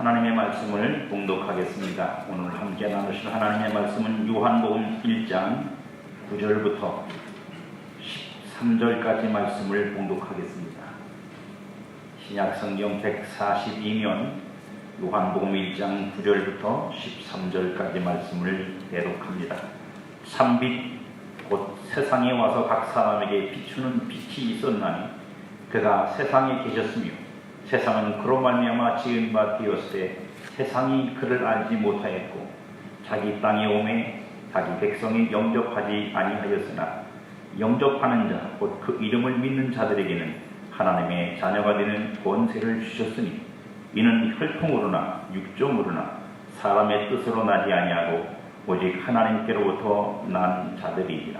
하나님의 말씀을 봉독하겠습니다. 오늘 함께 나누실 하나님의 말씀은 요한복음 1장 9절부터 13절까지 말씀을 봉독하겠습니다. 신약성경 142면 요한복음 1장 9절부터 13절까지 말씀을 대독합니다. 삼빛 곧 세상에 와서 각 사람에게 비추는 빛이 있었나니 그가 세상에 계셨으며 세상은 그로 말미암아 지은 바 되었을 때 세상이 그를 알지 못하였고 자기 땅에 오매 자기 백성이 영접하지 아니하였으나 영접하는 자 곧 그 이름을 믿는 자들에게는 하나님의 자녀가 되는 권세를 주셨으니 이는 혈통으로나 육정으로나 사람의 뜻으로 나지 아니하고 오직 하나님께로부터 난 자들이니라.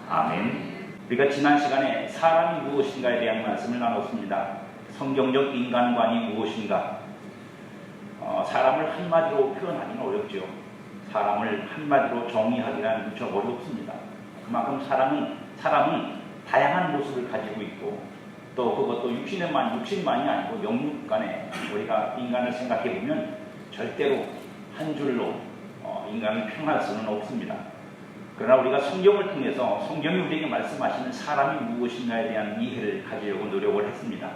아멘. 우리가 지난 시간에 사람이 무엇인가에 대한 말씀을 나눴습니다. 성경적 인간관이 무엇인가? 사람을 한마디로 표현하기는 어렵죠. 사람을 한마디로 정의하기는 무척 어렵습니다. 그만큼 사람은 다양한 모습을 가지고 있고 또 그것도 육신만이 아니고 영육간에 우리가 인간을 생각해 보면 절대로 한 줄로 인간을 평할 수는 없습니다. 그러나 우리가 성경을 통해서 성경이 우리에게 말씀하시는 사람이 무엇인가에 대한 이해를 가지려고 노력을 했습니다.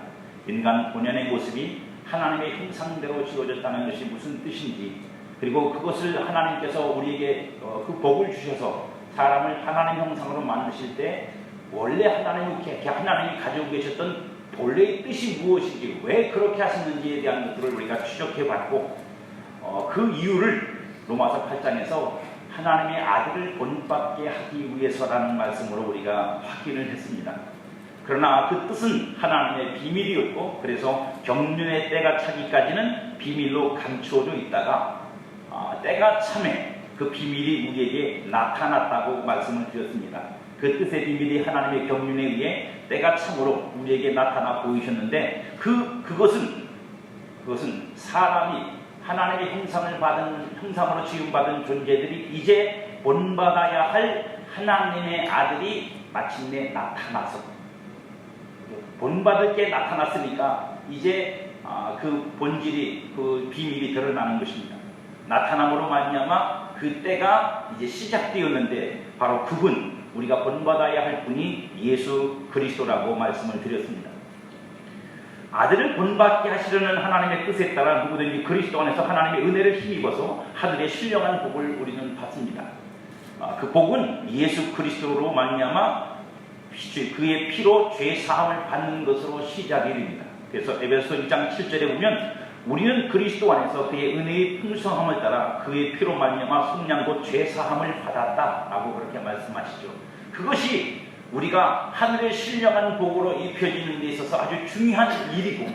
인간 본연의 모습이 하나님의 형상대로 지어졌다는 것이 무슨 뜻인지, 그리고 그것을 하나님께서 우리에게 그 복을 주셔서 사람을 하나님 형상으로 만드실 때 원래 하나님이 가지고 계셨던 본래의 뜻이 무엇인지, 왜 그렇게 하셨는지에 대한 것들을 우리가 추적해봤고 그 이유를 로마서 8장에서 하나님의 아들을 본받게 하기 위해서라는 말씀으로 우리가 확인을 했습니다. 그러나 그 뜻은 하나님의 비밀이었고 그래서 경륜의 때가 차기까지는 비밀로 감추어져 있다가 때가 참에 그 비밀이 우리에게 나타났다고 말씀을 드렸습니다. 그 뜻의 비밀이 하나님의 경륜에 의해 때가 참으로 우리에게 나타나 보이셨는데 그것은 사람이 하나님의 형상으로 지음받은 존재들이 이제 본받아야 할 하나님의 아들이 마침내 나타나서 본받을 게 나타났으니까 이제 그 본질이 그 비밀이 드러나는 것입니다. 나타남으로 말미암아 그 때가 이제 시작되었는데 바로 그분, 우리가 본받아야 할 분이 예수 그리스도라고 말씀을 드렸습니다. 아들을 본받게 하시려는 하나님의 뜻에 따라 누구든지 그리스도 안에서 하나님의 은혜를 힘입어서 하늘의 신령한 복을 우리는 받습니다. 그 복은 예수 그리스도로 말미암아 그의 피로 죄 사함을 받는 것으로 시작이 됩니다. 그래서 에베소 1장 7절에 보면 우리는 그리스도 안에서 그의 은혜의 풍성함을 따라 그의 피로 말미암아 속량 곧 죄 사함을 받았다라고 그렇게 말씀하시죠. 그것이 우리가 하늘의 신령한 복으로 입혀지는 데 있어서 아주 중요한 일이고,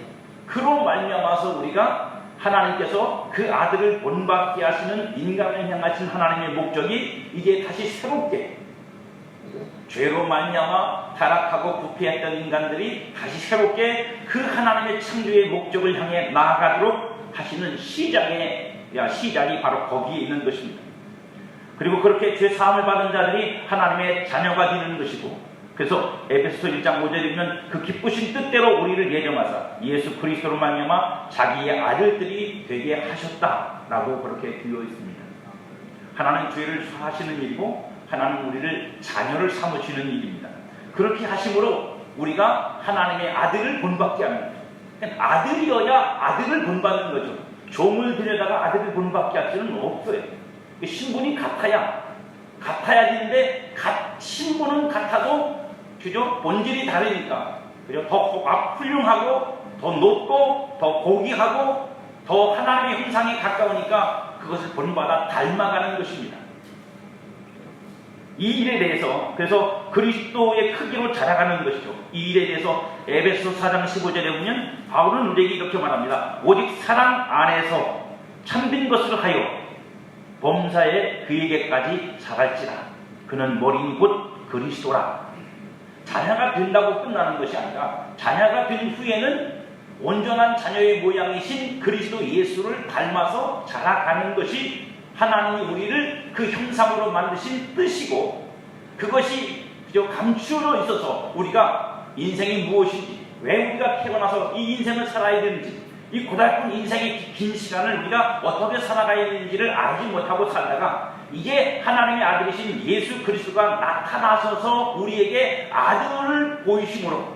그로 말미암아서 우리가 하나님께서 그 아들을 본받게 하시는 인간을 향하신 하나님의 목적이 이제 다시 새롭게 죄로 말미암아 타락하고 부패했던 인간들이 다시 새롭게 그 하나님의 창조의 목적을 향해 나아가도록 하시는 시작이 바로 거기에 있는 것입니다. 그리고 그렇게 죄 사함을 받은 자들이 하나님의 자녀가 되는 것이고, 그래서 에베소 1장 5절이면 그 기쁘신 뜻대로 우리를 예정하사 예수 그리스도로 말미암아 자기의 아들들이 되게 하셨다라고 그렇게 되어 있습니다. 하나는 죄를 사하시는 일이고 하나는 우리를 자녀를 삼으시는 일입니다. 그렇게 하심으로 우리가 하나님의 아들을 본받게 합니다. 아들이어야 아들을 본받는 거죠. 종을 들여다가 아들을 본받게 할 수는 없어요. 신분이 같아야 되는데 신분은 같아도 그죠? 본질이 다르니까 그죠? 더 훌륭하고 더 높고 더 고귀하고 더 하나님의 형상에 가까우니까 그것을 본받아 닮아가는 것입니다. 이 일에 대해서 그래서 그리스도의 크기로 자라가는 것이죠. 이 일에 대해서 에베소 4장 15절에 보면 바울은 우리에게 이렇게 말합니다. 오직 사랑 안에서 참된 것을 하여 범사에 그에게까지 자랄지라. 그는 머리인 곧 그리스도라. 자녀가 된다고 끝나는 것이 아니라 자녀가 된 후에는 온전한 자녀의 모양이신 그리스도 예수를 닮아서 자라가는 것이 하나님이 우리를 그 형상으로 만드신 뜻이고, 그것이 그저 감추어 있어서 우리가 인생이 무엇인지, 왜 우리가 태어나서 이 인생을 살아야 되는지, 이 고달픈 인생의 긴 시간을 우리가 어떻게 살아가야 되는지를 알지 못하고 살다가 이제 하나님의 아들이신 예수 그리스도가 나타나셔서 우리에게 아들을 보이심으로,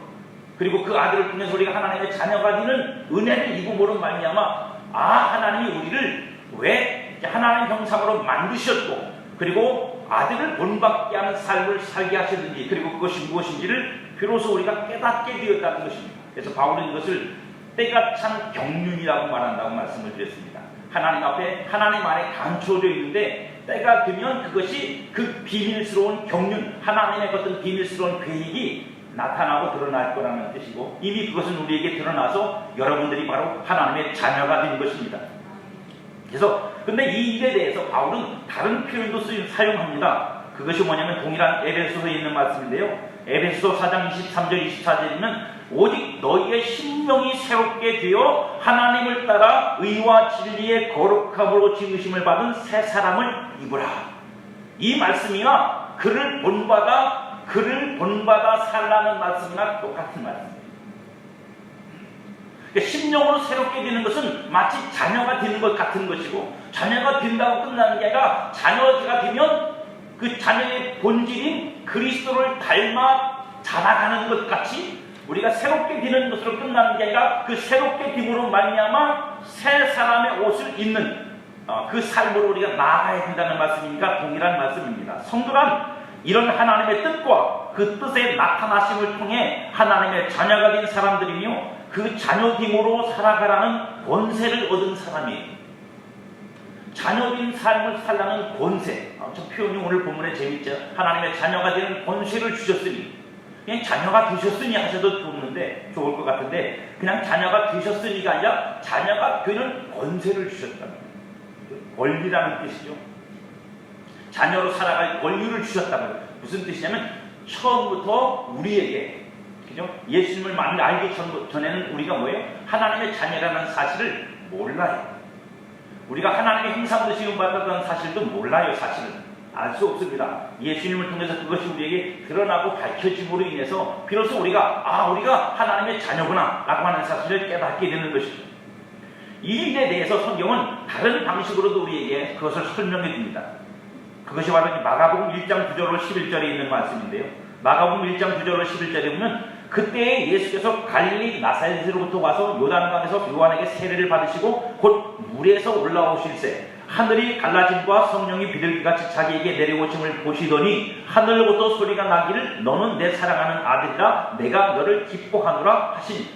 그리고 그 아들을 통해서 우리가 하나님의 자녀가 되는 은혜를 입음으로 말미암아 하나님이 우리를 왜 하나님 형상으로 만드셨고, 그리고 아들을 본받게 하는 삶을 살게 하셨는지, 그리고 그것이 무엇인지를 비로소 우리가 깨닫게 되었다는 것입니다. 그래서 바울은 이것을 때가 찬 경륜이라고 말한다고 말씀을 드렸습니다. 하나님 앞에, 하나님 안에 감춰져 있는데 때가 되면 그것이 그 비밀스러운 경륜, 하나님의 어떤 비밀스러운 계획이 나타나고 드러날 거라는 뜻이고, 이미 그것은 우리에게 드러나서 여러분들이 바로 하나님의 자녀가 된 것입니다. 그래서 근데 이 일에 대해서 바울은 다른 표현도 사용합니다. 그것이 뭐냐면 동일한 에베소서에 있는 말씀인데요. 에베소서 4장 23절 24절에는 오직 너희의 심령이 새롭게 되어 하나님을 따라 의와 진리의 거룩함으로 지으심을 받은 새 사람을 입으라. 이 말씀이나 그를 본받아 살라는 말씀이나 똑같은 말씀입니다. 심령으로 새롭게 되는 것은 마치 자녀가 되는 것 같은 것이고, 자녀가 된다고 끝나는 게 아니라 자녀가 되면 그 자녀의 본질인 그리스도를 닮아 자라가는 것 같이 우리가 새롭게 되는 것으로 끝나는 게 아니라 그 새롭게 됨으로 말미암아 새 사람의 옷을 입는 그 삶으로 우리가 나아가야 된다는 말씀이니까 동일한 말씀입니다. 성도란 이런 하나님의 뜻과 그 뜻의 나타나심을 통해 하나님의 자녀가 된 사람들이며 그 자녀됨으로 살아가라는 권세를 얻은 사람이에요. 자녀된 삶을 살라는 권세. 저 표현이 오늘 본문에 재밌죠. 하나님의 자녀가 되는 권세를 주셨으니, 그냥 자녀가 되셨으니 하셔도 좋을 것 같은데, 그냥 자녀가 되셨으니가 아니라 자녀가 되는 권세를 주셨다. 권리라는 뜻이죠. 자녀로 살아갈 권리를 주셨다는, 무슨 뜻이냐면 처음부터 우리에게, 그죠? 예수님을 알기 전에는 우리가 뭐예요? 하나님의 자녀라는 사실을 몰라요. 우리가 하나님의 형상으로 지음받았다는 사실도 몰라요. 사실은 알 수 없습니다. 예수님을 통해서 그것이 우리에게 드러나고 밝혀짐으로 인해서 비로소 우리가 하나님의 자녀구나 라고 하는 사실을 깨닫게 되는 것이죠. 이 일에 대해서 성경은 다른 방식으로도 우리에게 그것을 설명해 줍니다. 그것이 바로 마가복음 1장 9절로 11절에 있는 말씀인데요. 마가복음 1장 9절로 11절에 보면 그때 예수께서 갈릴리 나사렛으로부터 와서 요단강에서 요한에게 세례를 받으시고 곧 물에서 올라오실새 하늘이 갈라짐과 성령이 비둘기같이 자기에게 내려오심을 보시더니 하늘로부터 소리가 나기를 너는 내 사랑하는 아들이라 내가 너를 기뻐하노라 하시니.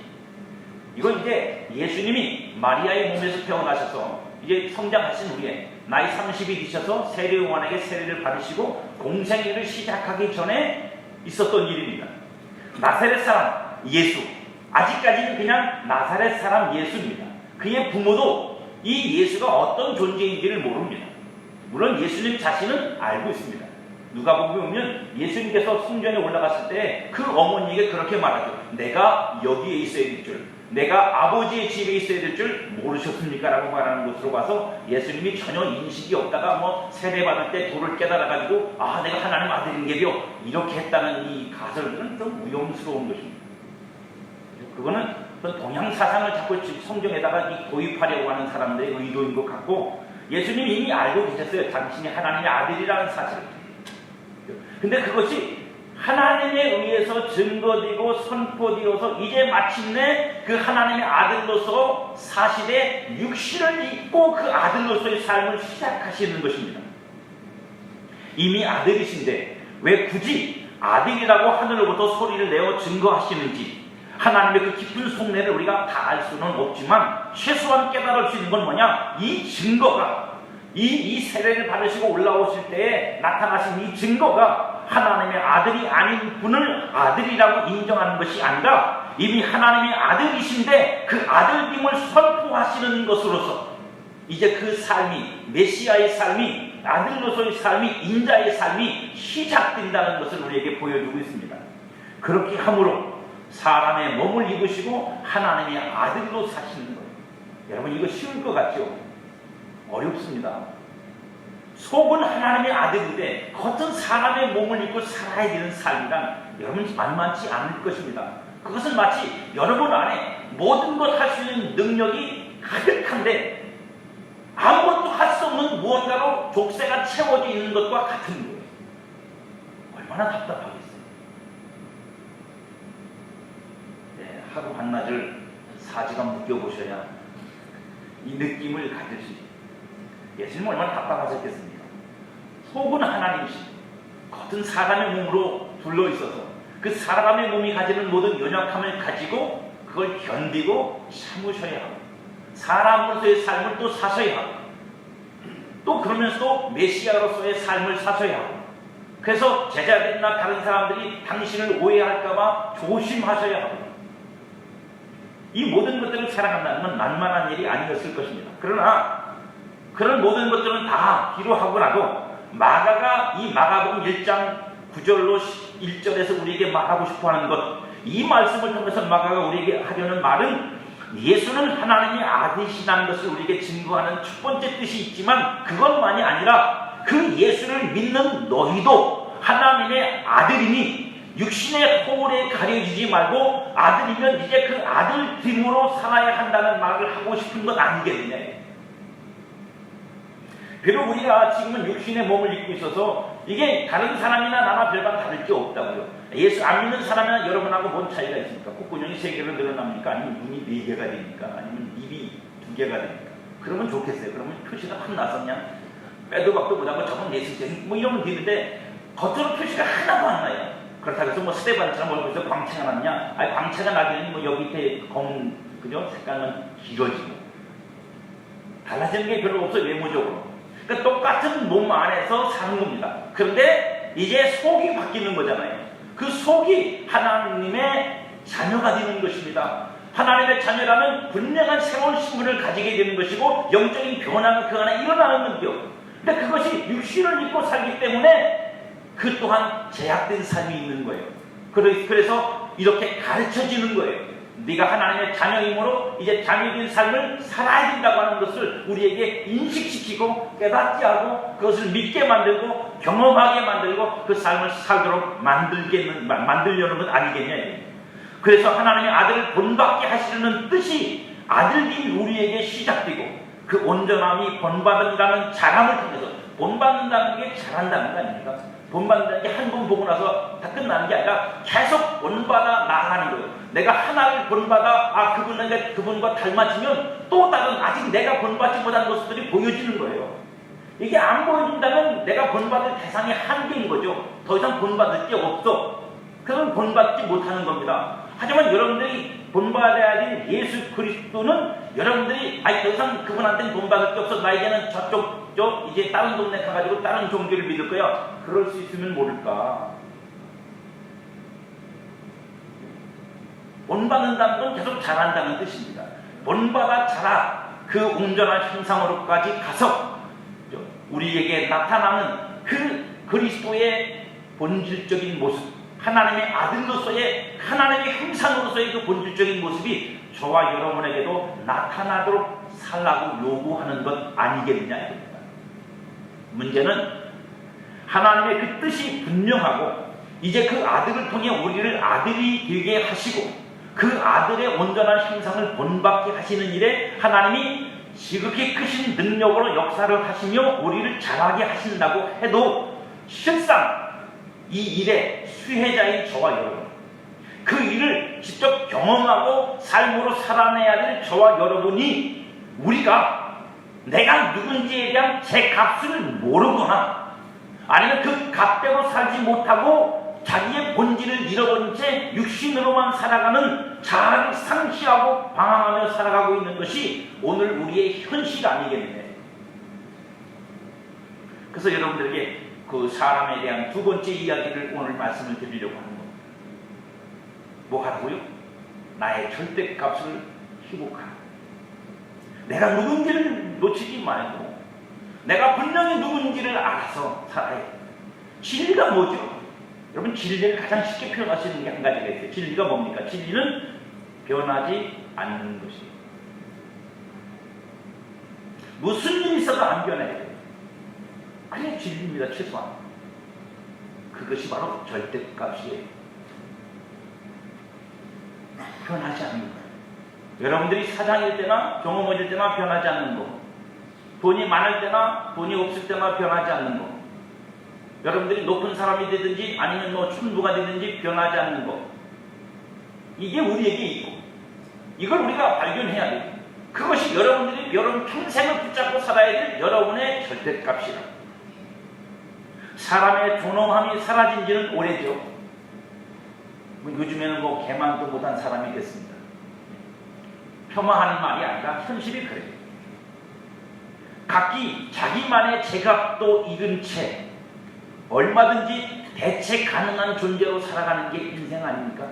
이건 이제 예수님이 마리아의 몸에서 태어나셔서 이제 성장하신 후에 나이 30이 되셔서 세례 요한에게 세례를 받으시고 공생애를 시작하기 전에 있었던 일입니다. 나사렛 사람 예수, 아직까지는 그냥 나사렛 사람 예수입니다. 그의 부모도 이 예수가 어떤 존재인지를 모릅니다. 물론 예수님 자신은 알고 있습니다. 누가복음에 보면 예수님께서 성전에 올라갔을 때 그 어머니에게 그렇게 말하죠. 내가 여기에 있어야 될 줄, 내가 아버지의 집에 있어야 될 줄 모르셨습니까? 라고 말하는 것으로 봐서 예수님이 전혀 인식이 없다가 세례받을 때 도를 깨달아가지고 내가 하나님 아들인 게요 이렇게 했다는 이 가설들은 좀 위험스러운 것입니다. 그거는 동양 사상을 자꾸 성경에다가 도입하려고 하는 사람들의 의도인 것 같고, 예수님이 이미 알고 계셨어요. 당신이 하나님의 아들이라는 사실을. 근데 그것이 하나님에 의해서 증거되고 선포되어서 이제 마침내 그 하나님의 아들로서 사실에 육신을 입고 그 아들로서의 삶을 시작하시는 것입니다. 이미 아들이신데 왜 굳이 아들이라고 하늘로부터 소리를 내어 증거하시는지, 하나님의 그 깊은 속내를 우리가 다 알 수는 없지만 최소한 깨달을 수 있는 건 뭐냐? 이 증거가, 이 세례를 받으시고 올라오실 때에 나타나신 이 증거가 하나님의 아들이 아닌 분을 아들이라고 인정하는 것이 아니라 이미 하나님의 아들이신데 그 아들임을 선포하시는 것으로서 이제 그 삶이, 메시아의 삶이, 아들로서의 삶이, 인자의 삶이 시작된다는 것을 우리에게 보여주고 있습니다. 그렇게 함으로 사람의 몸을 입으시고 하나님의 아들로 사시는 거예요. 여러분, 이거 쉬울 것 같죠? 어렵습니다. 속은 하나님의 아들인데 겉은 사람의 몸을 입고 살아야 되는 삶이란 여러분 만만치 않을 것입니다. 그것은 마치 여러분 안에 모든 것 할 수 있는 능력이 가득한데 아무것도 할 수 없는 무언가로 족쇄가 채워져 있는 것과 같은 거예요. 얼마나 답답하겠어요. 네, 하루 한낮을 사지간 묶여보셔야 이 느낌을 가질 수 있어요. 예수님 얼마나 답답하셨겠습니까? 속은 하나님이시고 겉은 사람의 몸으로 둘러있어서 그 사람의 몸이 가지는 모든 연약함을 가지고 그걸 견디고 참으셔야 하고 사람으로서의 삶을 또 사셔야 하고 또 그러면서도 메시아로서의 삶을 사셔야 하고 그래서 제자들이나 다른 사람들이 당신을 오해할까봐 조심하셔야 하고 이 모든 것들을 살아간다는 건 만만한 일이 아니었을 것입니다. 그러나 그런 모든 것들은 다 뒤로하고 나도 마가가 이 마가복음 1장 9절로 1절에서 우리에게 말하고 싶어하는 것, 이 말씀을 통해서 마가가 우리에게 하려는 말은 예수는 하나님의 아들이시라는 것을 우리에게 증거하는 첫 번째 뜻이 있지만 그것만이 아니라 그 예수를 믿는 너희도 하나님의 아들이니 육신의 허물에 가려지지 말고 아들이면 이제 그 아들 됨으로 살아야 한다는 말을 하고 싶은 것 아니겠느냐. 비록 우리가 지금은 육신의 몸을 입고 있어서 이게 다른 사람이나 나나 별반 다를 게 없다고요. 예수 안 믿는 사람이나 여러분하고 뭔 차이가 있습니까? 콧구녕이 3개로 늘어납니까? 아니면 눈이 4개가 됩니까? 아니면 입이 2개가 됩니까? 그러면 좋겠어요. 그러면 표시가 확 나서 그냥 빼도 박도 못하고 저건 예수님 뭐 이러면 되는데 겉으로 표시가 하나도 안 나요. 그렇다고 해서 뭐 스테반처럼 얼굴에서 광채가 났냐? 아니 광채가 나기는 뭐 여기 밑에 검은 그죠? 색깔은 길어지고 달라지는 게 별로 없어요. 외모적으로. 그러니까 똑같은 몸 안에서 사는 겁니다. 그런데 이제 속이 바뀌는 거잖아요. 그 속이 하나님의 자녀가 되는 것입니다. 하나님의 자녀라면 분명한 새로운 신분을 가지게 되는 것이고 영적인 변화가 그 안에 일어나는 거죠. 근데 그것이 육신을 입고 살기 때문에 그 또한 제약된 삶이 있는 거예요. 그래서 이렇게 가르쳐지는 거예요. 네가 하나님의 자녀이므로 이제 자녀된 삶을 살아야 된다고 하는 것을 우리에게 인식시키고 깨닫게 하고 그것을 믿게 만들고 경험하게 만들고 그 삶을 살도록 만들려는 것 아니겠냐. 그래서 하나님의 아들을 본받게 하시려는 뜻이 아들인 우리에게 시작되고 그 온전함이 본받는다는 자랑을 통해서 본받는다는 게 잘한다는 거 아닙니까? 본받는다는 게 한 번 보고 나서 다 끝나는 게 아니라 계속 본받아 나가는 거예요. 내가 하나를 본받아 그분에게 그분과 닮아지면 또 다른 아직 내가 본받지 못한 모습들이 보여지는 거예요. 이게 안 보여진다면 내가 본받을 대상이 한계인 거죠. 더 이상 본받을 게 없어. 그건 본받지 못하는 겁니다. 하지만 여러분들이 본받아야 될 예수 그리스도는 여러분들이 더 이상 그분한테는 본받을 게 없어. 나에게는 이제 다른 동네 가가지고 다른 종교를 믿을 거야. 그럴 수 있으면 모를까. 본받는다는 건 계속 자란다는 뜻입니다. 본받아 자라 그 온전한 형상으로까지 가서 우리에게 나타나는 그 그리스도의 본질적인 모습, 하나님의 아들로서의 하나님의 형상으로서의 그 본질적인 모습이 저와 여러분에게도 나타나도록 살라고 요구하는 것 아니겠느냐 이겁니다. 문제는 하나님의 그 뜻이 분명하고 이제 그 아들을 통해 우리를 아들이 되게 하시고 그 아들의 온전한 형상을 본받게 하시는 일에 하나님이 지극히 크신 능력으로 역사를 하시며 우리를 자라게 하신다고 해도 실상 이 일의 수혜자인 저와 여러분, 그 일을 직접 경험하고 삶으로 살아내야 될 저와 여러분이 우리가 내가 누군지에 대한 제 값을 모르거나 아니면 그 값대로 살지 못하고 자기의 본질을 잃어버린 채 육신으로만 살아가는 자아를 상실하고 방황하며 살아가고 있는 것이 오늘 우리의 현실 아니겠느냐. 그래서 여러분들에게 그 사람에 대한 두 번째 이야기를 오늘 말씀을 드리려고 하는 겁니다. 뭐 하라고요? 나의 절대값을 희복하라. 내가 누군지를 놓치지 말고 내가 분명히 누군지를 알아서 살아야 돼. 진리가 뭐죠? 여러분 진리를 가장 쉽게 표현할 수 있는 게 한 가지가 있어요. 진리가 뭡니까? 진리는 변하지 않는 것이에요. 무슨 일이 있어도 안 변해야 돼요. 그게 진리입니다. 최소한. 그것이 바로 절대값이에요. 변하지 않는 거예요. 여러분들이 사장일 때나 종업원일 때나 변하지 않는 거, 돈이 많을 때나 돈이 없을 때나 변하지 않는 거, 여러분들이 높은 사람이 되든지 아니면 뭐 춘부가 되든지 변하지 않는 거, 이게 우리에게 있고 이걸 우리가 발견해야 돼요. 그것이 여러분들이 여러분 평생을 붙잡고 살아야 될 여러분의 절대값이라. 사람의 존엄함이 사라진 지는 오래죠. 요즘에는 뭐 개만도 못한 사람이 됐습니다. 폄하하는 말이 아니라 현실이 그래요. 각기 자기만의 제각도 잃은 채 얼마든지 대체 가능한 존재로 살아가는 게 인생 아닙니까?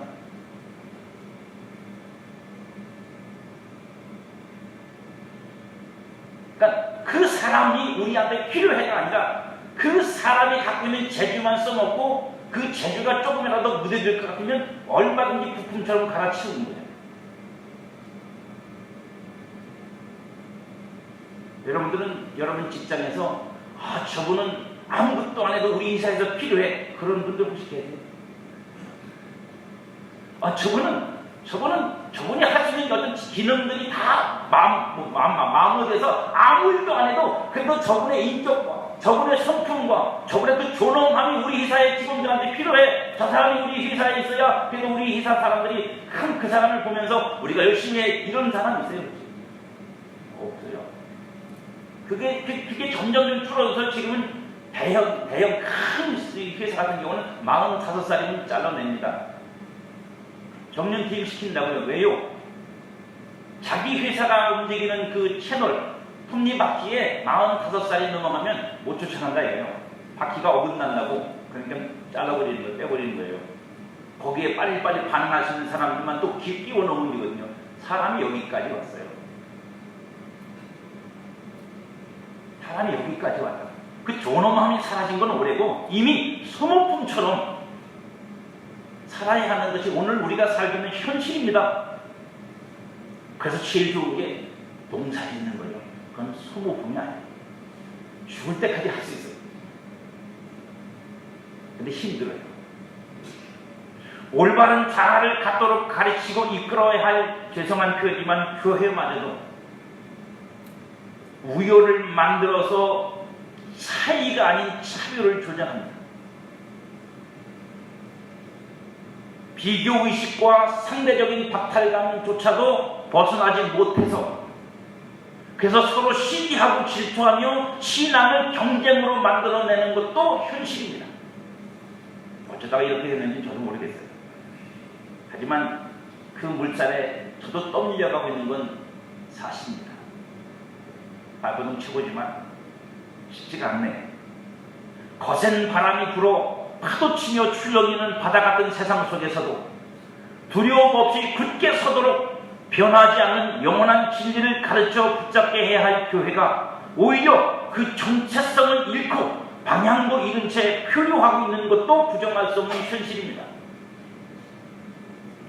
그러니까 그 사람이 우리한테 필요해가 아니라 그 사람이 갖고 있는 재주만 써먹고 그 재주가 조금이라도 무뎌질 것 같으면 얼마든지 부품처럼 갈아치우는 거예요. 여러분들은 여러분 직장에서 저분은 아무것도 안 해도 우리 회사에서 필요해. 그런 분들 혹시 계세요? 저분이 할 수 있는 어떤 기능들이 다 마음으로 돼서 아무 일도 안 해도 그래도 저분의 인격과 저분의 성품과 저분의 그 존엄함이 우리 회사의 직원들한테 필요해. 저 사람이 우리 회사에 있어야 그래도 우리 회사 사람들이 그 사람을 보면서 우리가 열심히 해. 이런 사람 있어요? 없어요. 그게 점점 줄어들어서 지금은 대형 큰 회사 같은 경우는 45살이면 잘라냅니다. 정년 퇴임시킨다고요. 왜요? 자기 회사가 움직이는 그 채널 톱니바퀴에 45살이 넘어가면 못 쫓아간다 이거예요. 바퀴가 어긋난다고. 그러니까 잘라버리는 거예요. 빼버리는 거예요. 거기에 빨리빨리 반응할 수 있는 사람들만 또 끼워 넣으면 되거든요. 사람이 여기까지 왔어요. 사람이 여기까지 왔다. 그 존엄함이 사라진 건 오래고 이미 소모품처럼 살아야 하는 것이 오늘 우리가 살고 있는 현실입니다. 그래서 제일 좋은 게 농사를 짓는 거예요. 그건 소모품이 아니에요. 죽을 때까지 할 수 있어요. 근데 힘들어요. 올바른 자아를 갖도록 가르치고 이끌어야 할 죄송한 표현이지만 교회마저도 우열을 만들어서 사이가 아닌 차별을 조장합니다. 비교의식과 상대적인 박탈감조차도 벗어나지 못해서 그래서 서로 시기하고 질투하며 신앙을 경쟁으로 만들어내는 것도 현실입니다. 어쩌다가 이렇게 됐는지 저도 모르겠어요. 하지만 그 물살에 저도 떠밀려가고 있는 건 사실입니다. 발버둥 치고지만 쉽지가 않네. 거센 바람이 불어 파도치며 출렁이는 바다 같은 세상 속에서도 두려움 없이 굳게 서도록 변하지 않는 영원한 진리를 가르쳐 붙잡게 해야 할 교회가 오히려 그 정체성을 잃고 방향도 잃은 채 표류하고 있는 것도 부정할 수 없는 현실입니다.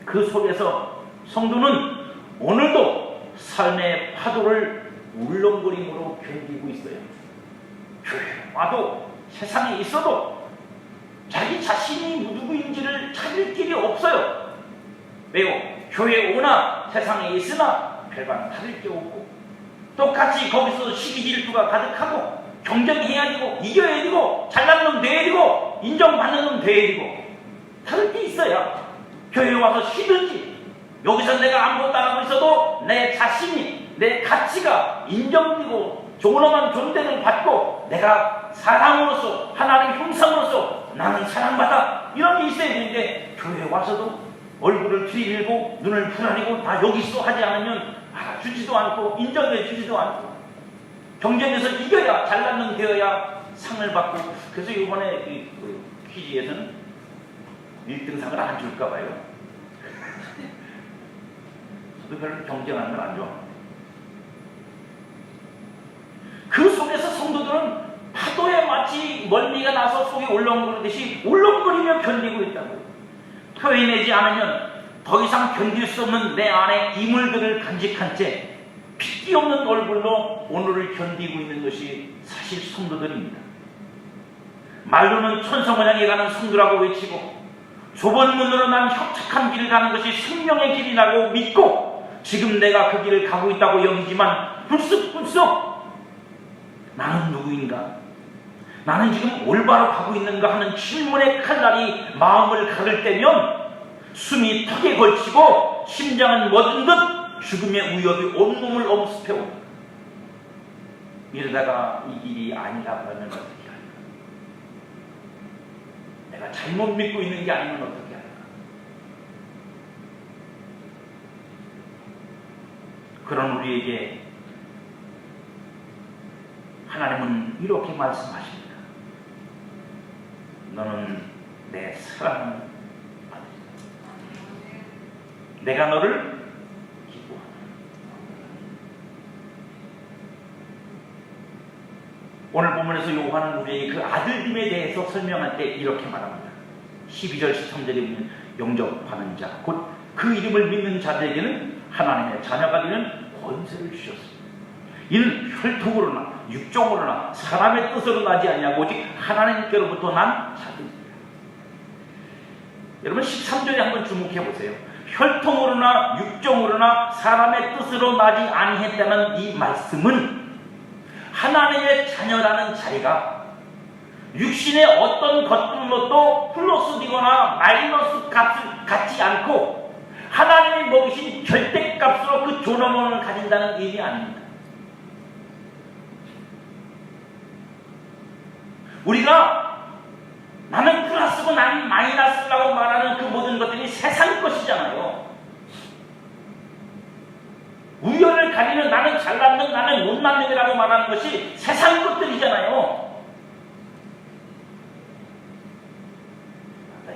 그 속에서 성도는 오늘도 삶의 파도를 울렁거림으로 견디고 있어요. 교회에 와도 세상에 있어도 자기 자신이 누구인지를 찾을 길이 없어요. 왜요? 교회에 오나 세상에 있으나 별반 다를 게 없고 똑같이 거기서 시기 질투가 가득하고 경쟁해야 되고 이겨야 되고 잘난 놈 돼야 되고 인정받는 놈 돼야 되고 다를 게 있어야 교회에 와서 쉬든지 여기서 내가 아무것도 안 하고 있어도 내 자신이 내 가치가 인정되고 존엄한 존재를 받고 내가 사람으로서 하나님의 형상으로서 나는 사랑받아 이런 게 있어야 되는데 교회에 와서도 얼굴을 들이밀고 눈을 부라리고 다 여기 있어 하지 않으면 알아주지도 않고 인정해 주지도 않고 경쟁에서 이겨야 잘난 놈 되어야 상을 받고 그래서 이번에 퀴즈에서는 1등상을 안 줄까 봐요. 저도 별로 경쟁하는 걸 안 좋아합니다. 그 속에서 성도들은 파도에 마치 멀미가 나서 속이 울렁거리듯이 울렁거리며 견디고 있다고. 표현하지 않으면 더 이상 견딜 수 없는 내 안에 이물들을 간직한 채 핏기 없는 얼굴로 오늘을 견디고 있는 것이 사실 성도들입니다. 말로는 천성을 향해 가는 성도라고 외치고 좁은 문으로 난 협착한 길을 가는 것이 생명의 길이라고 믿고 지금 내가 그 길을 가고 있다고 여기지만 불쑥불쑥 나는 누구인가? 나는 지금 올바로 가고 있는가 하는 질문의 칼날이 마음을 가를 때면 숨이 턱에 걸치고 심장은 멎은 듯 죽음의 위협이 온몸을 엄습해옵니다. 이러다가 이 길이 아니라고 하면 어떻게 할까? 내가 잘못 믿고 있는 게 아니면 어떻게 할까? 그런 우리에게 하나님은 이렇게 말씀하십니다. 너는 내 사랑하는 아들이다. 내가 너를 기뻐한다. 오늘 본문에서 요한은 우리에게 그 아들님에 대해서 설명할 때 이렇게 말합니다. 12절 13절에 보면 영접하는 자, 곧 그 이름을 믿는 자들에게는 하나님의 자녀가 되는 권세를 주셨습니다. 이는 혈통으로나 육종으로나 사람의 뜻으로 나지 아니하고 오직 하나님께로부터 난 자들입니다. 여러분 13절에 한번 주목해 보세요. 혈통으로나 육종으로나 사람의 뜻으로 나지 아니했다는 이 말씀은 하나님의 자녀라는 자리가 육신의 어떤 것들로도 플러스 되거나 마이너스 값을 갖지 않고 하나님이 먹이신 절대값으로 그 존엄함을 가진다는 의미 아닙니다. 우리가 나는 플러스고 나는 마이너스라고 말하는 그 모든 것들이 세상 것이잖아요. 우열을 가리는 나는 잘났는 나는 못났는이라고 말하는 것이 세상 것들이잖아요.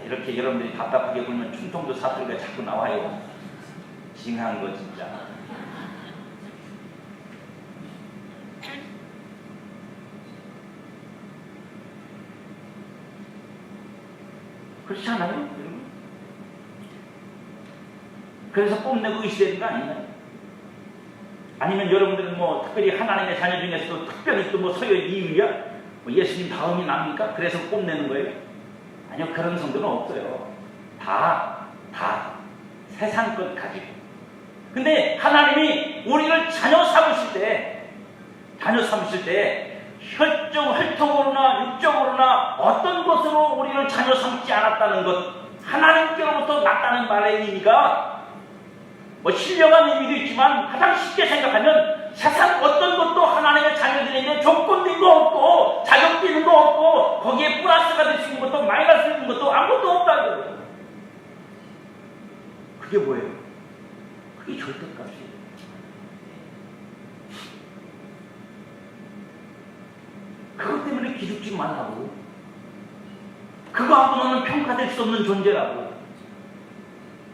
이렇게 여러분들이 답답하게 보면 충청도 사투리가 자꾸 나와요. 징한 거 진짜. 그렇지 않아요? 그래서 뽐내고 의시되는 거 아니나요? 아니면 여러분들은 뭐 특별히 하나님의 자녀 중에서도 특별히 또 뭐 서열 2위야? 뭐 예수님 다음이 납니까? 그래서 뽐내는 거예요? 아니요, 그런 성도는 없어요. 다 세상 것 가지고. 근데 하나님이 우리를 자녀 삼으실 때 혈통으로나 육적으로나 어떤 것으로 우리를 자녀 삼지 않았다는 것, 하나님께로부터 났다는 말의 의미가 뭐 신령한 의미도 있지만 가장 쉽게 생각하면 세상 어떤 것도 하나님의 자녀들인데 조건도 없고 자격도 없고 거기에 플러스가 될 수 있는 것도 마이너스 되는 것도 아무것도 없다는 거예요. 그게 뭐예요? 그게 절대값이에요. 그것 때문에 기죽지 말라고. 그거하고는 평가될 수 없는 존재라고.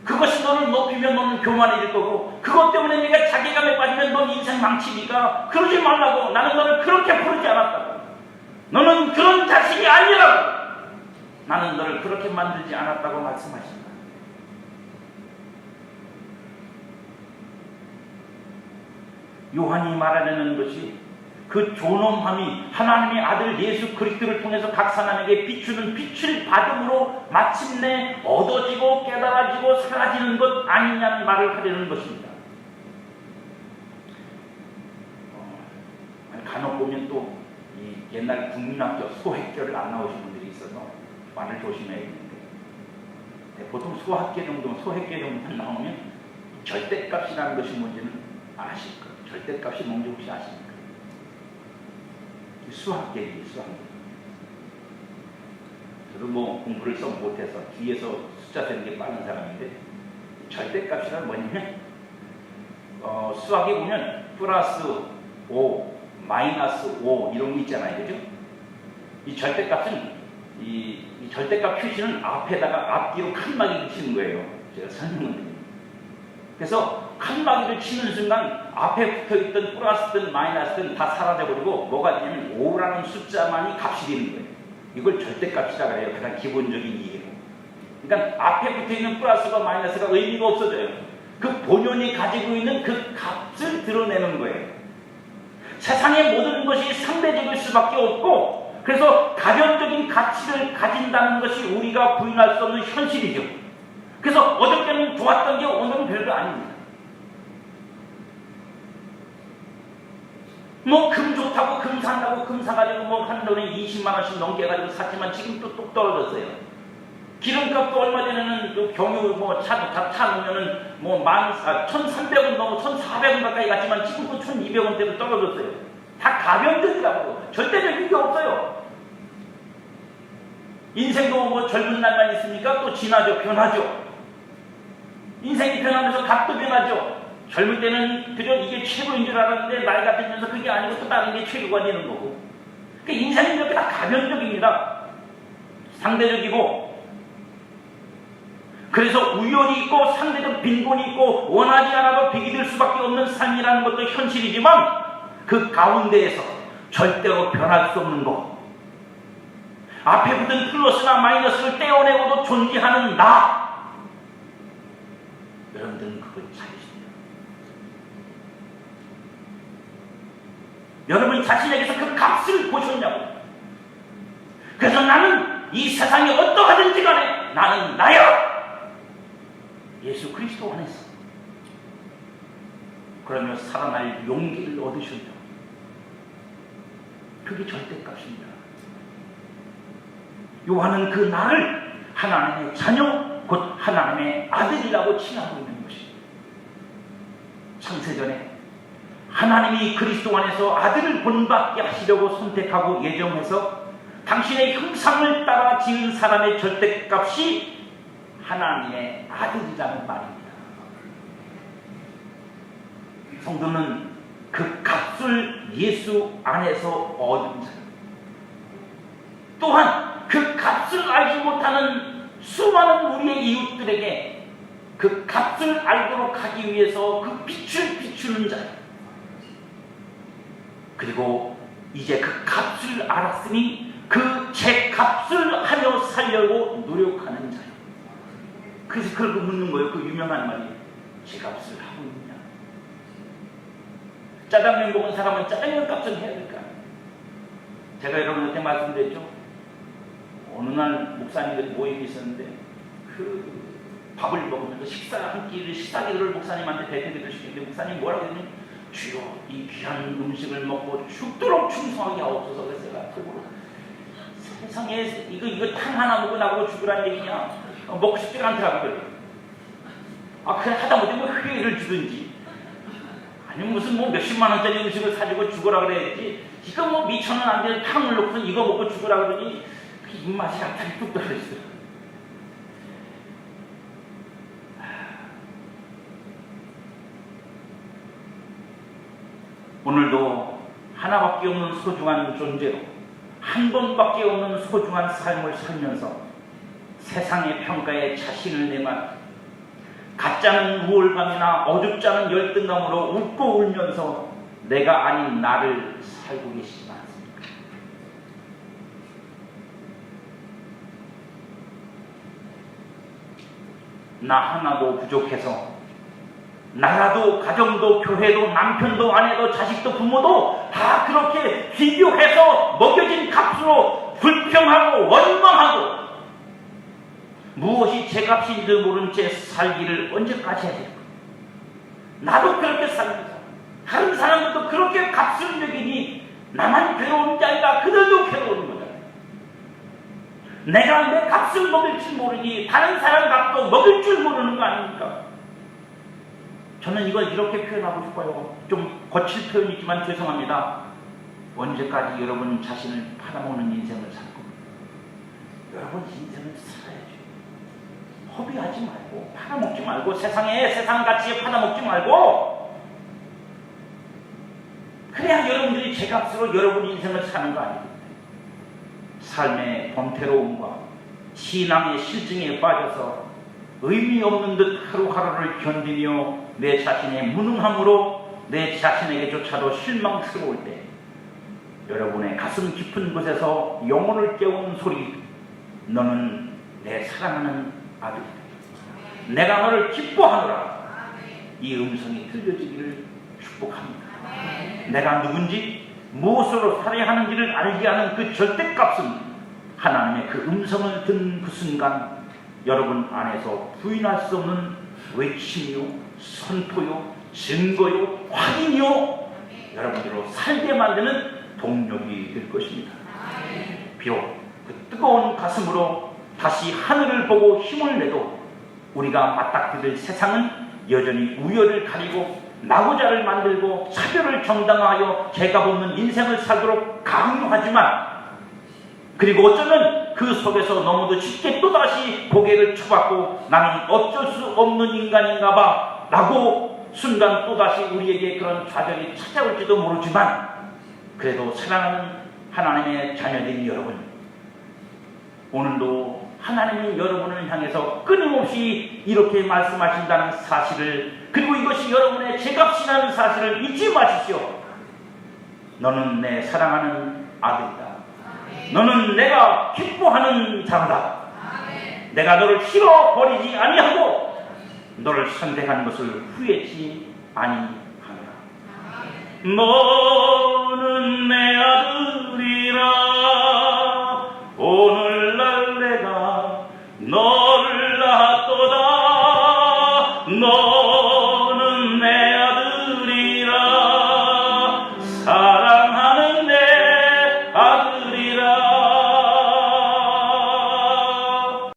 그것이 너를 높이면 너는 교만해질 거고 그것 때문에 네가 자괴감에 빠지면 넌 인생 망치니까 그러지 말라고. 나는 너를 그렇게 부르지 않았다고. 너는 그런 자식이 아니라고. 나는 너를 그렇게 만들지 않았다고 말씀하신다. 요한이 말하려는 것이 그 존엄함이 하나님의 아들 예수 그리스도를 통해서 각 사람에게 비추는 빛을 받음으로 마침내 얻어지고 깨달아지고 사라지는 것 아니냐는 말을 하려는 것입니다. 간혹 보면 또 이 옛날 국민학교 소학교를 안 나오신 분들이 있어서 말을 조심해야 되는데 보통 소학교 정도, 소학교 정도만 나오면 절대값이라는 것이 뭔지는 아실 거예요. 절대값이 뭔지 혹시 아십니까? 수학계이에요, 수학계. 저도 뭐 공부를 좀 못해서 뒤에서 숫자 세는 게 빠른 사람인데 절대값이란 뭐냐면 수학에 보면 플러스 5, 마이너스 5 이런 게 있잖아요, 그죠? 이 절대값은 이 절대값 표시는 앞에다가 앞뒤로 칸막이를 치는 거예요. 제가 설명을 드립니다. 그래서 칸막이를 치는 순간 앞에 붙어있던 플러스든 마이너스든 다 사라져버리고 뭐가 되냐면 5라는 숫자만이 값이 되는 거예요. 이걸 절대값이라고 해요. 가장 기본적인 이해로. 그러니까 앞에 붙어있는 플러스가 마이너스가 의미가 없어져요. 그 본연이 가지고 있는 그 값을 드러내는 거예요. 세상의 모든 것이 상대적일 수밖에 없고 그래서 가변적인 가치를 가진다는 것이 우리가 부인할 수 없는 현실이죠. 그래서 어저께는 좋았던 게 오늘은 별거 아닙니다. 뭐 금 좋다고 금 산다고 금 사가지고 뭐 한 돈에 20만 원씩 넘게 가지고 샀지만 지금 또 뚝 떨어졌어요. 기름값도 얼마 전에는 그 경유 뭐 차 놓으면은 뭐 1,300원 넘어 1,400원 가까이 갔지만 지금 또 1,200원대로 떨어졌어요. 다 가변적이라고. 절대적인 게 없어요. 인생도 뭐 젊은 날만 있습니까? 또 지나죠. 변하죠. 인생이 변하면서 값도 변하죠. 젊을 때는 그저 이게 최고인 줄 알았는데 나이가 들면서 그게 아니고 또 다른 게 최고가 되는 거고. 그러니까 인생은 이렇게 다 가변적입니다. 상대적이고. 그래서 우연이 있고 상대적 빈곤이 있고 원하지 않아도 빚이 될 수밖에 없는 삶이라는 것도 현실이지만 그 가운데에서 절대로 변할 수 없는 것. 앞에 붙은 플러스나 마이너스를 떼어내고도 존재하는 나. 여러분들은 그걸 찾으십니다. 여러분 자신에게서 그 값을 보셨냐고. 그래서 나는 이 세상이 어떠하든지 간에 나는 나야. 예수 그리스도 안에서. 그러면 살아날 용기를 얻으셨죠. 그게 절대값입니다. 요한은 그 나를 하나님의 자녀, 곧 하나님의 아들이라고 칭하고 있는 것입니다. 창세전에 하나님이 그리스도 안에서 아들을 본받게 하시려고 선택하고 예정해서 당신의 형상을 따라 지은 사람의 절대값이 하나님의 아들이라는 말입니다. 성도는 그 값을 예수 안에서 얻은 자입니다. 또한 그 값을 알지 못하는 수많은 우리의 이웃들에게 그 값을 알도록 하기 위해서 그 빛을 비추는 자예요. 그리고 이제 그 값을 알았으니 그 제 값을 하며 살려고 노력하는 자예요. 그래서 그걸 묻는 거예요. 그 유명한 말이 제 값을 하고 있느냐. 짜장면 먹은 사람은 짜장면 값을 해야 될까? 제가 여러분한테 말씀드렸죠. 어느 날 목사님들이 모임이 있었는데 그 밥을 먹으면서 식사기를 목사님한테 대대로 시켰는데 목사님 뭐라고 했더니 주여 이 귀한 음식을 먹고 죽도록 충성하게 하옵소서. 그래서 제가 속으로 세상에 이거 탕 하나 먹고 나보고 죽으라는 얘기냐. 먹고 싶지가 않더라고요. 그래 하다못해 뭐 회를 주든지 아니면 무슨 뭐 몇십만 원짜리 음식을 사주고 죽으라 그래야지. 이거 뭐 미천원 안 되는 탕을 놓고서 이거 먹고 죽으라 그러니 입맛이 갑자기 뚝 떨어졌어요. 오늘도 하나밖에 없는 소중한 존재로 한 번밖에 없는 소중한 삶을 살면서 세상의 평가에 자신을 내만 가짜는 우월감이나 어둡지 않은 열등감으로 웃고 울면서 내가 아닌 나를 살고 계시지 않습니까? 나 하나도 부족해서 나라도 가정도 교회도 남편도 아내도 자식도 부모도 다 그렇게 비교해서 먹여진 값으로 불평하고 원망하고 무엇이 제 값인 줄 모른 채 살기를 언제까지 해야 될까? 나도 그렇게 살면서 다른 사람들도 그렇게 값을 매기니 나만 괴로운 게 아니라 그들도 괴로운 거잖아요. 내가 내 값을 먹일 줄 모르니 다른 사람 값도 먹일 줄 모르는 거 아닙니까? 저는 이걸 이렇게 표현하고 싶어요. 좀 거칠 표현이지만 죄송합니다. 언제까지 여러분 자신을 팔아먹는 인생을 살 겁니까? 여러분 인생을 살아야죠. 허비하지 말고 팔아먹지 말고 세상 가치에 팔아먹지 말고 그래야 여러분들이 제 값으로 여러분 인생을 사는 거 아닙니까? 삶의 번태로움과 신앙의 실증에 빠져서 의미 없는 듯 하루하루를 견디며 내 자신의 무능함으로 내 자신에게조차도 실망스러울 때 여러분의 가슴 깊은 곳에서 영혼을 깨우는 소리, 너는 내 사랑하는 아들이다. 내가 너를 기뻐하노라. 이 음성이 들려지기를 축복합니다. 내가 누군지 무엇으로 살아야 하는지를 알게 하는 그 절대값은 하나님의 그 음성을 듣는 그 순간 여러분 안에서 부인할 수 없는 외침이요, 선포요, 증거요, 확인이요, 여러분들로 살게 만드는 동력이 될 것입니다. 비록 그 뜨거운 가슴으로 다시 하늘을 보고 힘을 내도 우리가 맞닥뜨릴 세상은 여전히 우열을 가리고 나고자를 만들고 차별을 정당화하여 죄가 붙는 인생을 살도록 강요하지만, 그리고 어쩌면 그 속에서 너무도 쉽게 또다시 고개를 쳐박고 나는 어쩔 수 없는 인간인가 봐 라고 순간 또다시 우리에게 그런 좌절이 찾아올지도 모르지만, 그래도 사랑하는 하나님의 자녀들인 여러분, 오늘도 하나님이 여러분을 향해서 끊임없이 이렇게 말씀하신다는 사실을, 그리고 이것이 여러분의 죄값이라는 사실을 잊지 마십시오. 너는 내 사랑하는 아들이다. 너는 내가 기뻐하는 자다. 내가 너를 싫어버리지 아니하고 너를 선택한 것을 후회치 아니하노라. 너는 내